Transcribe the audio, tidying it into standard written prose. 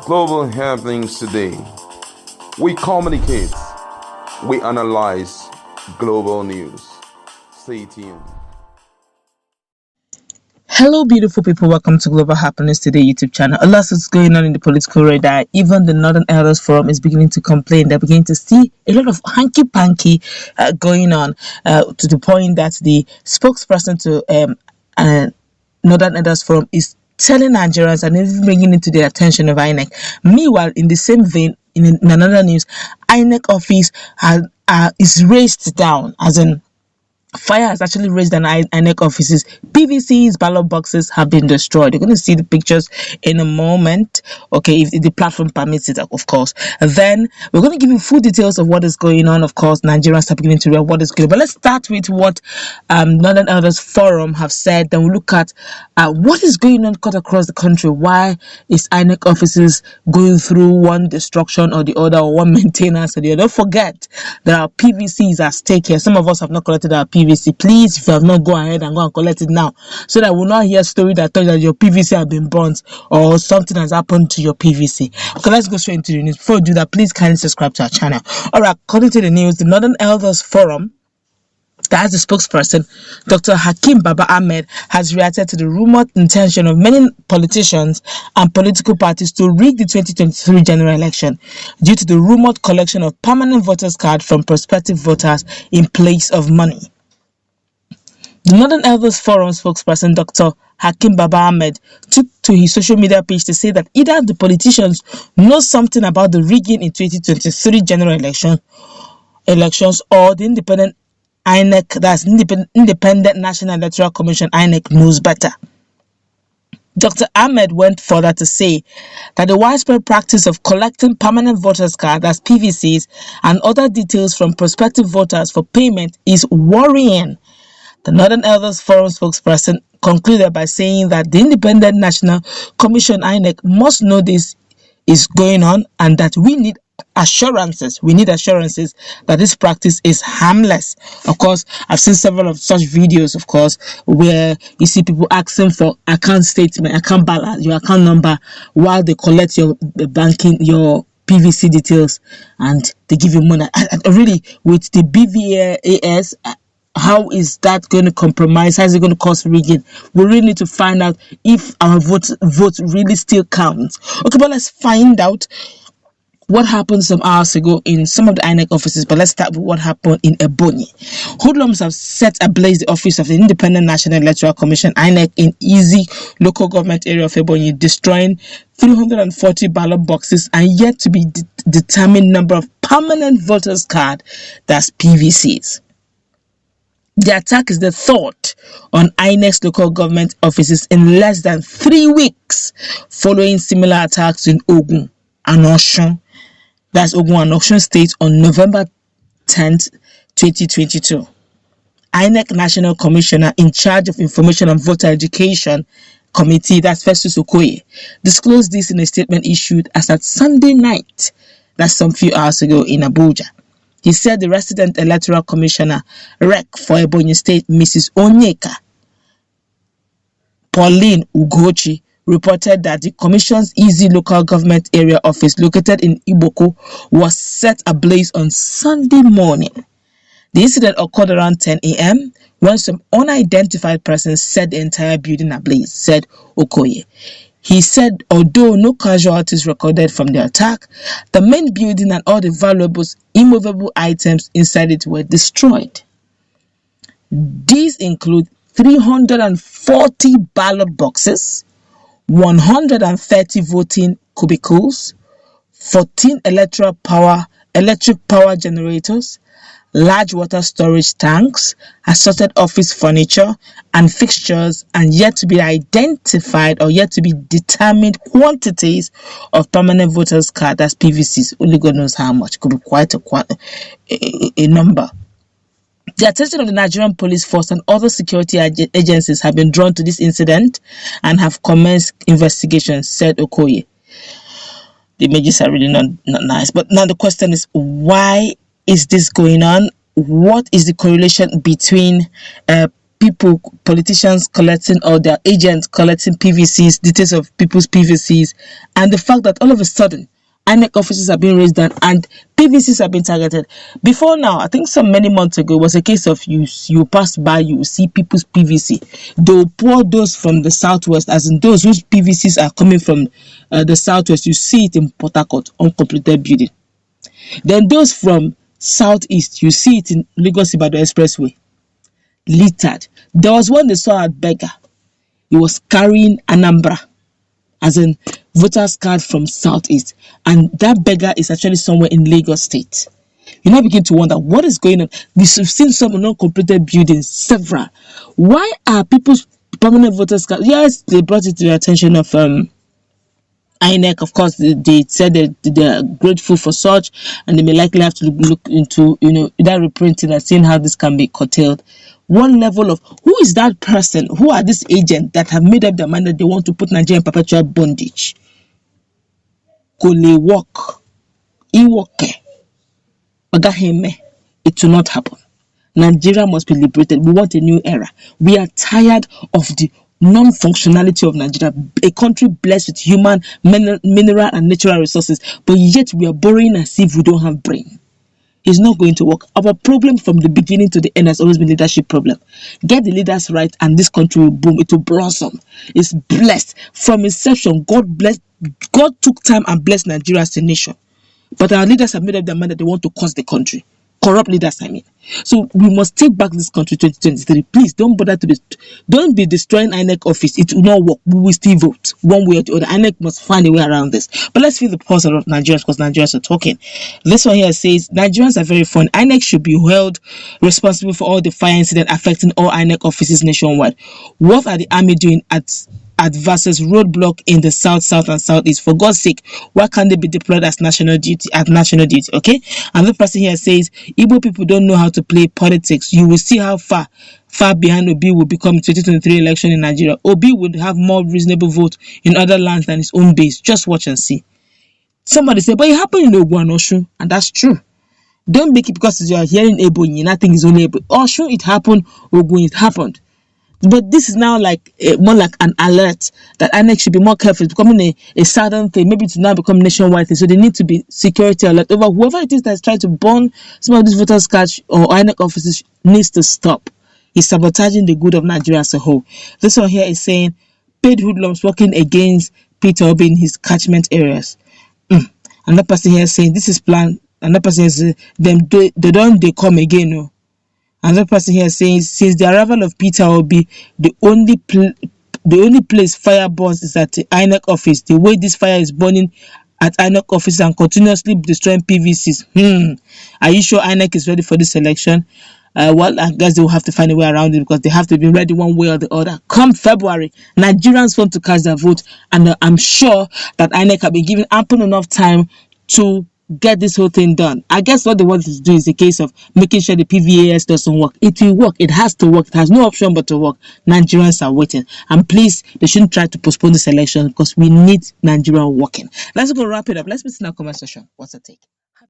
Global happenings today. We communicate, we analyze global news. Stay tuned. Hello, beautiful people. Welcome to Global Happiness Today YouTube channel. A lot is going on in the political radar. Even the Northern Elders Forum is beginning to complain. They're beginning to see a lot of hanky-panky going on to the point that the spokesperson to Northern Elders Forum is telling Nigerians and even bringing it to the attention of INEC. Meanwhile, in the same vein, in another news, INEC office is raised down, as in fire has actually raised an INEC offices. PVC's ballot boxes have been destroyed. You're going to see the pictures in a moment. Okay, if the platform permits it, of course. And then we're going to give you full details of what is going on. Of course, Nigerians are beginning to realize what is going on. But let's start with what Northern Elders Forum have said. Then we'll look at what is going on cut across the country. Why is INEC offices going through one destruction or the other, or one maintenance or the other? Don't forget, there are PVCs at stake here. Some of us have not collected our PVC. Please, if you have not, go ahead and go and collect it now, so that we'll not hear a story that tells that your PVC have been burnt or something has happened to your PVC. Okay, let's go straight into the news. Before we do that, please kindly subscribe to our channel. All right, according to the news, the Northern Elders Forum, that's the spokesperson, Dr. Hakim Baba Ahmed, has reacted to the rumored intention of many politicians and political parties to rig the 2023 general election due to the rumored collection of permanent voters' cards from prospective voters in place of money. The Northern Elders Forum spokesperson, Dr. Hakim Baba Ahmed, took to his social media page to say that either the politicians know something about the rigging in 2023 general elections, or the independent INEC, that's Independent National Electoral Commission, INEC, knows better. Dr. Ahmed went further to say that the widespread practice of collecting permanent voters' cards, as PVCs, and other details from prospective voters for payment is worrying. The Northern Elders Forum spokesperson concluded by saying that the Independent National Commission, INEC, must know this is going on and that we need assurances that this practice is harmless. Of course, I've seen several of such videos, of course, where you see people asking for account statement, account balance, your account number, while they collect your banking, your PVC details, and they give you money. Really, with the BVAS, how is that going to compromise? How is it going to cause rigging? We really need to find out if our vote really still counts. Okay, but let's find out what happened some hours ago in some of the INEC offices. But let's start with what happened in Ebonyi. Hoodlums have set ablaze the office of the Independent National Electoral Commission, INEC, in Easy local government area of Ebonyi, destroying 340 ballot boxes and yet to be determined number of permanent voters' card, that's PVCs. The attack is the third on INEC's local government offices in less than 3 weeks, following similar attacks in Ogun and Osun, that's Ogun and Osun State, on November 10th, 2022. INEC National Commissioner in charge of Information and Voter Education Committee, that's Festus Okoye, disclosed this in a statement issued as at Sunday night, that's some few hours ago, in Abuja. He said the resident electoral commissioner, REC, for Ebonyi State, Mrs. Onyeka Pauline Ugochi, reported that the commission's Easy local government area office located in Iboko was set ablaze on Sunday morning. The incident occurred around 10 a.m. when some unidentified persons set the entire building ablaze, said Okoye. He said although no casualties recorded from the attack, the main building and all the valuable, immovable items inside it were destroyed. These include 340 ballot boxes, 130 voting cubicles, 14 electric power generators, large water storage tanks, assorted office furniture and fixtures, and yet to be identified or yet to be determined quantities of permanent voters' card, that's PVCs. Only God knows how much. Could be quite a number. The attention of the Nigerian police force and other security agencies have been drawn to this incident and have commenced investigations, said Okoye. The images are really not nice. But now the question is, why is this going on? What is the correlation between people, politicians collecting, or their agents collecting PVCs, details of people's PVCs, and the fact that all of a sudden INEC offices are being raised down and PVCs are being targeted. Before now, I think some many months ago, it was a case of you pass by, you see people's PVC. They'll pour those from the southwest, as in those whose PVCs are coming from the southwest. You see it in Port Harcourt, uncompleted building. Then those from southeast, you see it in Lagos Ibadan Expressway, littered. There was one they saw at Beggar. He was carrying Anambra, as in voters card from southeast, and that Beggar is actually somewhere in Lagos State. You now begin to wonder what is going on. We've seen some non-completed buildings, several. Why are people's permanent voters card? Yes, they brought it to the attention of INEC. Of course, they said that they are grateful for such, and they may likely have to look into that reprinting and seeing how this can be curtailed. One level of who is that person, who are these agents that have made up their mind that they want to put Nigeria in perpetual bondage? It will not happen. Nigeria must be liberated. We want a new era. We are tired of the non-functionality of Nigeria, a country blessed with human, mineral and natural resources, but yet we are borrowing as if we don't have brain. It's not going to work. Our problem from the beginning to the end has always been leadership problem. Get the leaders right and this country will boom. It will blossom. It's blessed. From inception, God took time and blessed Nigeria as a nation. But our leaders have made up their mind that they want to curse the country. Corrupt leaders, I mean. So we must take back this country 2023. Please don't don't be destroying INEC office. It will not work. We will still vote one way or the other. INEC must find a way around this. But let's feel the pulse of Nigerians, because Nigerians are talking. This one here says Nigerians are very fun. INEC should be held responsible for all the fire incidents affecting all INEC offices nationwide. What are the army doing at versus roadblock in the south and southeast? For God's sake, why can't they be deployed as national duty? Okay. Another person here says Igbo people don't know how to play politics. You will see how far behind Obi will become in 2023 election in Nigeria. Obi would have more reasonable vote in other lands than his own base. Just watch and see. Somebody said, but it happened in Ogun and Osun, and that's true. Don't make it because you are hearing Ebo, you nothing is only Ebo. Osun, it happened. Ogun, it happened. But this is now like more like an alert that INEC should be more careful. It's becoming a southern thing. Maybe to now become nationwide thing. So they need to be security alert over whoever it is that's trying to burn some of these voters' cards or INEC offices needs to stop. It's sabotaging the good of Nigeria as a whole. This one here is saying paid hoodlums working against Peter Obi in his catchment areas. Another person here is saying this is planned. Another person is they come again. No. Another person here saying since the arrival of Peter Obi, the only place fire burns is at the INEC office. The way this fire is burning at INEC office and continuously destroying PVCs. Are you sure INEC is ready for this election? Well, I guess they will have to find a way around it because they have to be ready one way or the other. Come February, Nigerians want to cast their vote, and I'm sure that INEC have been given ample enough time to get this whole thing done. I guess what they want to do is a case of making sure the PVAS doesn't work. It will work. It has to work. It has no option but to work. Nigerians are waiting. And please, they shouldn't try to postpone this election because we need Nigeria working. Let's go wrap it up. Let's put in our comment section. What's the take?